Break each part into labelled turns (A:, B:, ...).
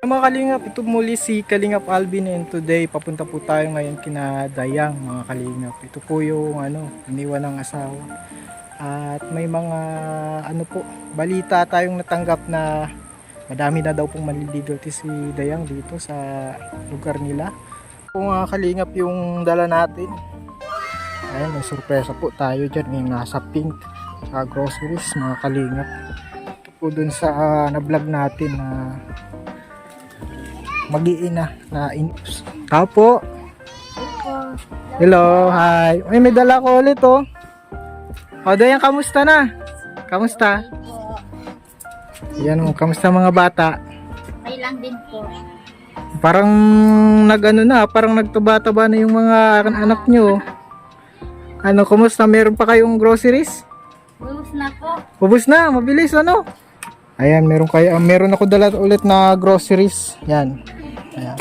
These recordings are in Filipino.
A: Mga kalingap, ito muli si Kalingap Alvin, and today papunta po tayo ngayon kina Dayang, mga kalingap. Ito po yung iniwan ng asawa. At may mga balita tayong natanggap na madami na daw pong manliligaw si Dayang dito sa lugar nila. Kung mga kalingap yung dala natin. Ayan, may sorpresa po tayo dyan. May nasa pink sa groceries, mga kalingap. Ito po dun sa na-vlog natin na mag-iina na inus. Tao po. Hello, hi. Ay, may dala ko ulit oh. O, Dayang, kamusta na? Kamusta? Yan oh, kamusta mga bata?
B: Okay lang din po.
A: Parang parang nagtaba-taba na yung mga anak nyo. Kumusta? Meron pa kayong groceries?
B: Ubus na po.
A: Ubus na, mabilis Ayan, meron ako dala ulit na groceries. Yan. Ayan.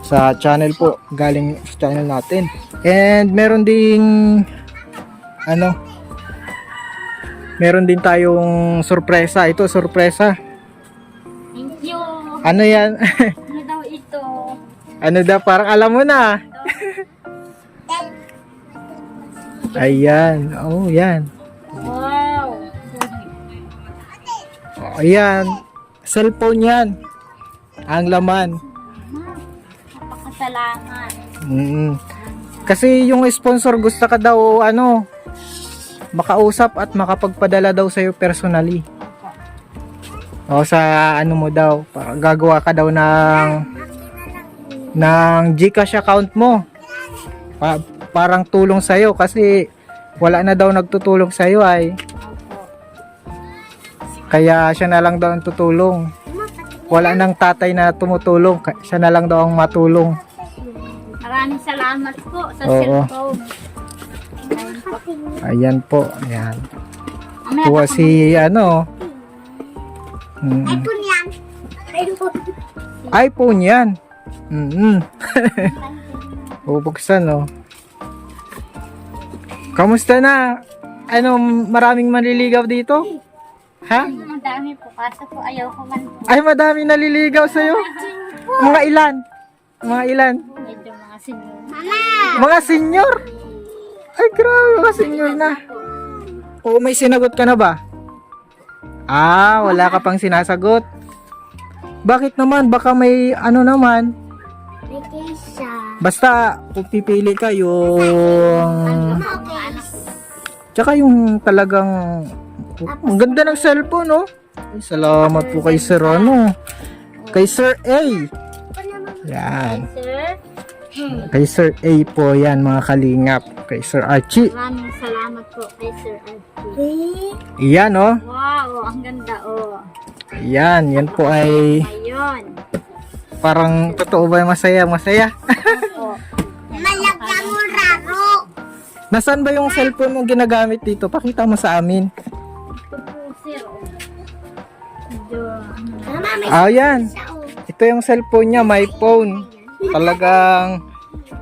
A: Sa channel po, galing sa channel natin. And meron din tayong sorpresa. Ito, sorpresa.
B: Thank you.
A: Ano yan?
B: Ano daw ito?
A: Ano daw? Parang alam mo na. Ayan. Oh, yan.
B: Wow.
A: Oh, ayan. Cellphone yan. Ang laman.
B: Napakasalamat.
A: Kasi yung sponsor gusto ka daw makausap at makapagpadala daw sa'yo personally. O sa mo daw, gagawa ka daw ng GCash account mo. Parang tulong sa'yo kasi wala na daw nagtutulong sa'yo ay. Kaya siya na lang daw ang tutulong. Wala nang tatay na tumutulong, siya na lang daw ang matulong.
B: Maraming salamat po sa
A: Oo.
B: cellphone.
A: Ayan po, ayan.
B: Mamaya
A: Kuha
B: baka
A: si
B: iPhone yan.
A: iPhone yan. Bubuksan Kamusta na? Maraming manliligaw dito? Ha?
B: Ang dami po. Kaso po ayaw ko man po.
A: Ay, madami naliligaw sa'yo? Mga ilan? Mga ilan?
B: Medyo mga senior.
A: Mga senior? Ay, grabe, mga senior na. Oo, may sinagot ka na ba? Wala ka pang sinasagot. Bakit naman? Baka may naman. Basta, kung pipili ka yung... Tsaka yung talagang... Ang ganda ng cellphone, Ay, salamat po kay Sir Kay Sir A. Yan.
B: Sir,
A: Kay Sir A po yan, mga kalingap. Kay Sir Archie.
B: maraming salamat po kay Sir Archie.
A: Yan,
B: Wow, ang ganda
A: Yan po ay
B: Ayun.
A: parang totoo ba masaya? Masaya?
B: Opo.
C: Malagyan mo raro.
A: Nasaan ba yung cellphone mo ginagamit dito? Pakita mo sa amin.
B: Ito po, sir. Medyo,
C: Mama, may
A: Yan. Ito yung cellphone niya, my phone. Talagang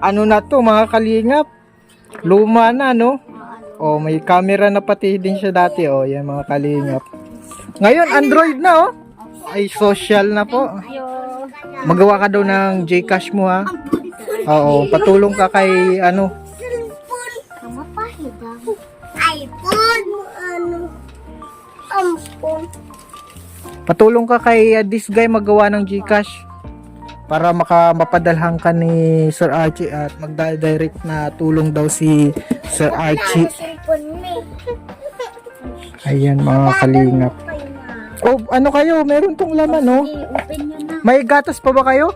A: na to, mga kalingap. Luma na, may camera na pati din siya dati, yan mga kalingap. Ngayon, Android na, Ay, social na po.
B: Yo.
A: Magawa ka daw ng GCash mo, ha? Oo, patulong ka kay
C: iPhone. Ampon.
A: patulong ka kay this guy magawa ng GCash para mapadalhan ka ni Sir Archie at magda-direct na tulong daw si Sir Archie.
C: Cellphone me.
A: Ayan, mga kalingap. Oh, kayo? Meron tong laman,
B: I-open nyo na.
A: May gatas pa ba kayo?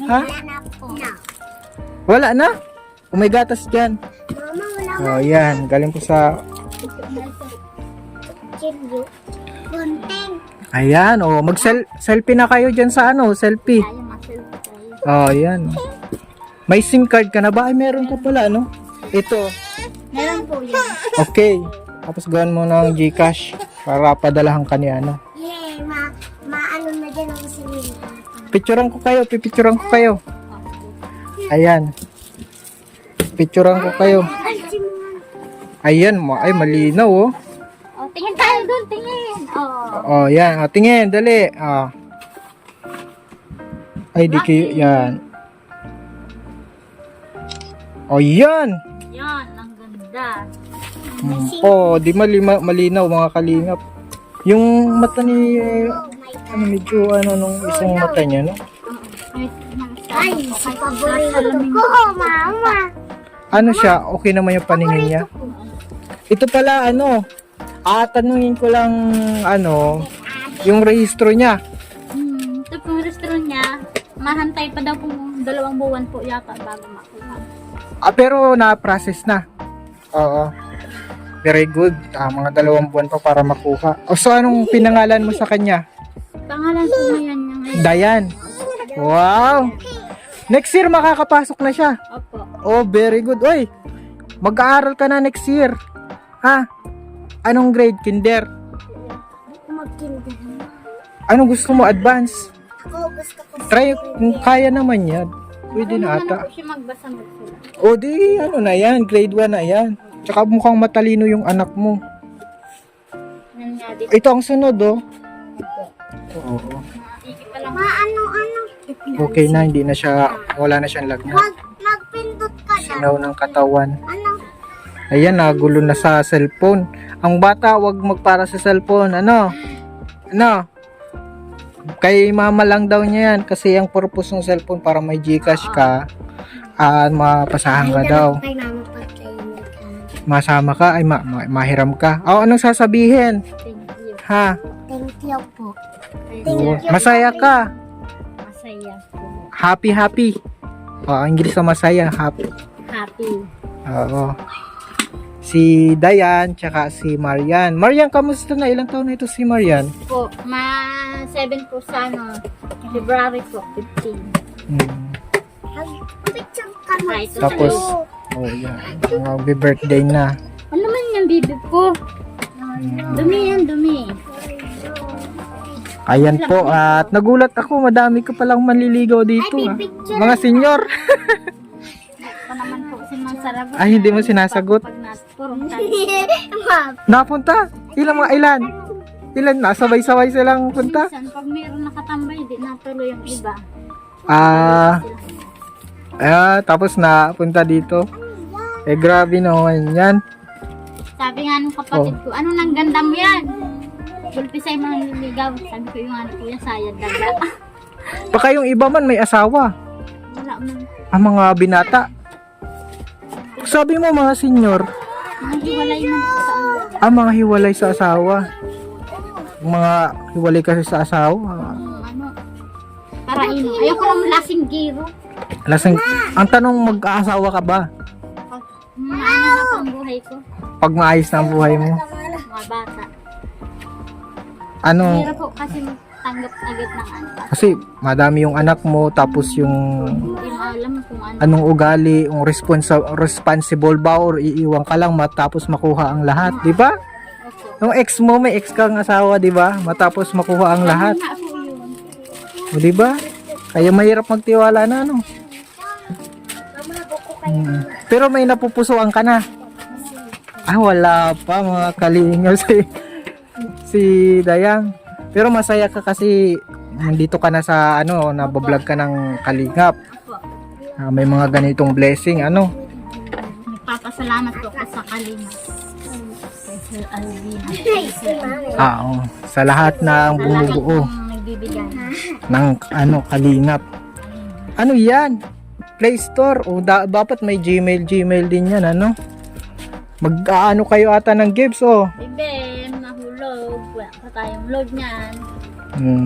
A: Ha?
C: Wala na po.
A: Wala na? May gatas dyan.
C: Mama, wala
A: Oh, yan. Galing po sa...
C: chilyo. Bunting.
A: Ayan, mag-selfie na kayo dyan sa selfie.
B: Tayo, ma-selfie tayo.
A: Oh, yan. May SIM card ka na ba? Ay, meron ka pala, Ito.
B: Meron po yun.
A: Okay. Tapos gawin mo ng GCash para padalahan ka ni
C: Yay, maano na dyan ang sinili.
A: Picturean ko kayo. Ayan. Picturean ko kayo. Ayan, ay malinaw,
B: Tingin tayo doon, tingin.
A: Oh, yan. Tingin, dali. Ay, di kayo, yan. O, yan.
B: Yan, ang ganda.
A: Oh, di malinaw mga kalingap. Yung mata ni, ano, medyo, ano, nung isang mata niya, no?
C: Ay, si paborito ko, mama.
A: Ano siya, okay naman yung paningin niya. Ito pala, ano, tanungin ko lang, ano, yung rehistro niya.
B: Ito pong restaurant niya, mahantay pa daw po 2 buwan po yata bago makuha.
A: Pero na-process na. Oo. Very good. Mga 2 buwan pa para makuha. So, anong pinangalan mo sa kanya?
B: Pangalan po ngayon niya ngayon.
A: Dayan. Wow! Next year makakapasok na siya.
B: Opo.
A: Oh, very good. Oy, mag-aaral ka na next year. Ha? Anong grade? Kinder?
C: Magkinda.
A: Anong gusto mo? Advance?
C: Ako, gusto ko
A: Try, kung kaya naman yan. Pwede na
B: Ano
A: ata.
B: po siya magbasa magsulat.
A: O di, ano na yan. Grade 1 na yan. Tsaka mukhang matalino yung anak mo.
B: Yan nga dito.
A: Ito ang sunod, oh. Oo.
B: Iki pa lang.
C: ano.
A: Okay na, hindi na siya, wala na siyang lagnat.
C: Magpindot ka na.
A: Sinaw ng katawan.
C: Ano?
A: Ayan, nagulo na sa cellphone. Ang bata, wag magpara sa cellphone. Ano? Ano? Kay mama lang daw niya yan. Kasi ang purpose ng cellphone para may Gcash ka. Mapasahan ka daw.
C: Kay mama pagkainin ka.
A: Masama ka, ay mahiram ka. Anong sasabihin?
B: Thank you.
A: Ha?
C: Thank you po.
A: Masaya ka.
B: Masaya po.
A: Happy. Ang English sa masaya, happy.
B: Happy.
A: Oo. Si Dayan, tsaka si Marian. Marian, kamusta na? Ilang taon na ito si Marian?
B: Po, 7 po sa February po, 15.
C: Picture ka mo.
B: Ay, ito
A: Tapos,
B: sa'yo.
A: yan. Mag-birthday na.
B: Ano naman yung bibi ko? Dumi yan, dumi.
A: Ayan po, at nagulat ako, madami ka palang manliligaw dito. Mga senior.
B: Pa naman po si Mang Saragot.
A: Ay, hindi mo sinasagot.
B: Pag purong tayo.
A: Napunta? Ilan? Sabay-sabay silang punta?
B: Minsan, pag mayroon nakatambay, di natuloy yung iba.
A: Tapos napunta dito. Grabe naman yan.
B: Sabi nga nung kapatid ko, ano nang ganda mo yan? Bulpisay mo nang liligaw. Sabi ko yung ano ko yan, sayad daga.
A: Baka yung iba man may asawa.
B: Wala man.
A: Ang mga binata. Sabi mo mga senior,
B: Nanghiwalay man po sa ano.
A: mga hiwalay sa asawa. Mga hiwalay kasi sa asawa.
B: Ano, para ino. Ayoko lang lasing giro.
A: Lasing, ang tanong, mag-aasawa ka ba?
B: Pag ano na po ang buhay ko.
A: Pag maayos na ang buhay mo.
B: Mga bata.
A: Ano,
B: Hirap po kasi tanggap agad ng ano.
A: kasi madami yung anak mo, tapos yung
B: Hindi mo alam kung ano.
A: anong ugali, yung responsible ba or iiwan ka lang matapos makuha ang lahat, di ba?
B: Opo.
A: Yung ex mo, may ex kang asawa, di ba? Matapos makuha ang lahat,
B: Nga po yun.
A: o di ba? Kaya mahirap magtiwala na, ano? Pero may napupusuan ka na. Wala pa mga kalingap si Dayang. Pero masaya ka kasi nandito ka na sa ano, nabablog ka ng kalingap. May mga ganitong blessing, ano?
B: Nagpapasalamat po ako sa Kalima. Kay Sir Alvin. Kay Sir Alvin.
A: Sa lahat ng bumubuo
B: Nagbibigay.
A: ng ano, kalingap. Ano yan? Play Store. Dapat may Gmail din yan, ano? Mag-ano kayo ata ng gifts, oh.
B: Bebe, mahulog. Wala pa tayong load niyan.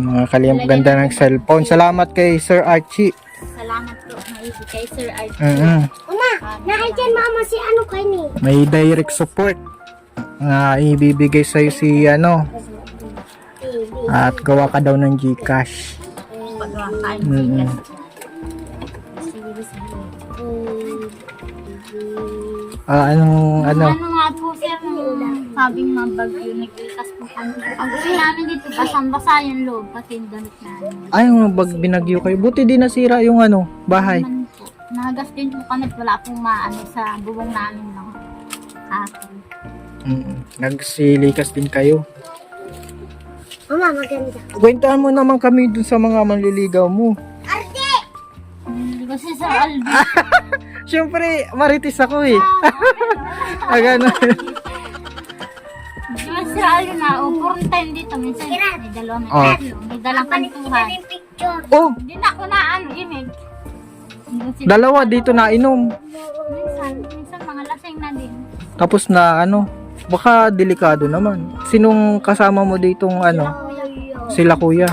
A: Mga kalingap, ganda ng cellphone. Salamat kay Sir Archie.
B: Salamat po. Maigi kay Sir Art.
C: Uma, nakikita mama si ano kay ni.
A: May direct support na ibibigay sa'yo si ano, at gawa ka daw ng Gcash.
B: Pagawa tayo.
A: Ano?
B: Ano nga po sir, nung sabing mabagyo, naglikas po kami. Ang gusto namin dito, basang-basa yung loob, pati yung damit namin.
A: Ay, binagyo kayo. Buti di nasira yung ano, bahay.
B: Naman po. Nahagas din po kami, wala pong maano sa bubong namin ng hapon.
A: Nagsilikas din kayo.
C: Uma, maganda.
A: Kwentuhan mo naman kami dun sa mga manliligaw mo.
C: Arte!
B: ba si Sir Alvin?
A: Siyempre, maritis ako eh. Gano'n.
B: Di ba Sir Alvin na, purong time dito, minsan may dalawang
A: Oh.
B: may dalang kantuhan.
C: Yung picture.
A: Oh,
B: Hindi na ako na imig.
A: dalawa dito na inom.
B: Minsan mga lasing na din.
A: Tapos na baka delikado naman. Sinong kasama mo ditong sila kuya?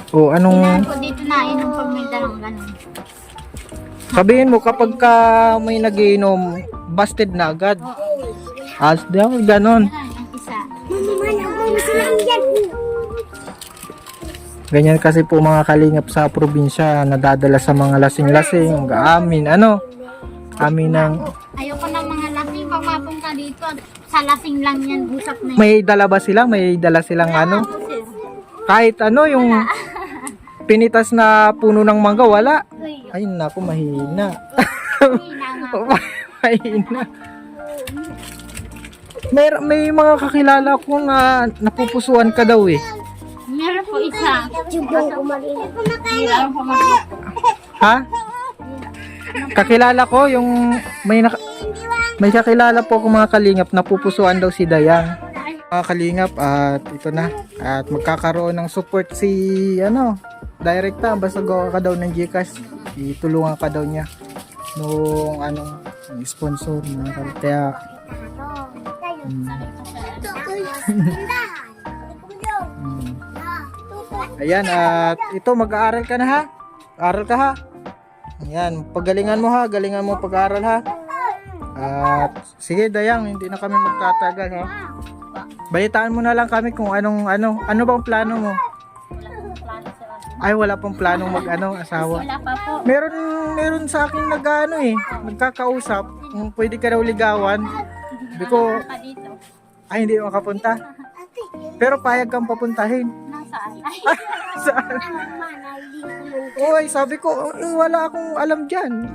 A: O anong
B: Ako dito na inom pag may dalang ganun.
A: sabihin mo kapag ka may nagiinom, busted na agad. As daw ganon.
B: Yan ang isa.
C: Mama, silang yan.
A: Ganyan kasi po mga kalingap sa probinsya, nadadala sa mga lasing-lasing, amin amin ng
B: Ayoko ng mga lasing. Pag mapunta dito, sa lasing lang yan, usap na yan.
A: may dala ba sila? May dala silang
B: Sir.
A: kahit yung pinitas na puno ng mangga, wala.
B: Uy,
A: Ay naku, mahina.
B: hina nga.
A: Mahina. May mga kakilala ko nga napupusuan ka daw eh.
B: Meron po isa.
C: Jubong kumain.
B: Meron po mag-
A: Ha? Kakilala ko yung may kakilala po ako mga kalingap, napupusuan daw si Dayang. Mga kalingap, at ito na. At magkakaroon ng support si direkta, basta gawa ka daw ng GCash. Itulungan ka daw niya nung ng sponsor mga kalingap. Kaya ayan, at ito mag-aaral ka na ha. Aral ka ha. Ayan, paggalingan mo ha, galingan mo pag-aaral ha. At sige Dayang, hindi na kami magtatagal ha. Balitaan mo na lang kami kung ano bang plano mo? Ay, wala pang planong asawa.
B: Wala pa po.
A: Meron sa akin nagkakausap, kung pwede ka daw ligawan. Sabi ko,
B: Pa dito.
A: ay hindi makapunta. Pero payag kang papuntahin.
B: Nasaan? Ay,
A: Saan? Oy, sabi ko, wala akong alam dyan.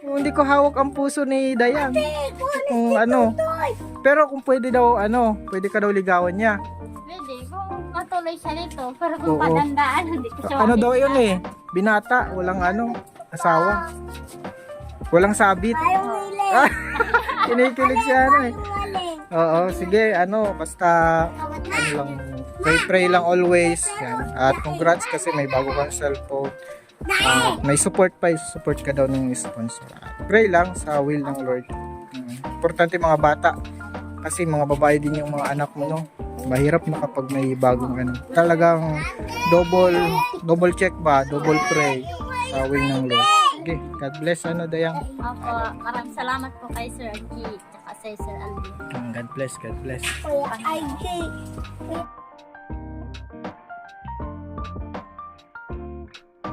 A: Hindi ko hawak ang puso ni Dayang. Kung Pero kung pwede daw, pwede ka daw ligawan niya.
B: pwede. Kung matuloy siya nito. Pero kung
A: Oo.
B: padandaan, hindi ko siya
A: Daw yun eh? Binata, walang asawa. Walang sabit. Kinikilig siya Oo, sige, basta lang, pray lang always. Yan. At congrats kasi may bago kang cellphone. May support ka daw ng sponsor. Pray lang sa will ng Lord. Importante mga bata. Kasi mga babae din yung mga anak mo, no? Mahirap na kapag may bagong Talagang double check ba? Double pray sa will ng Lord. Okay, God bless Dayang.
B: Opo, maraming salamat po kay Sir Aki at kay Sir Alvin.
A: God bless, God bless.
C: Kuya, ay,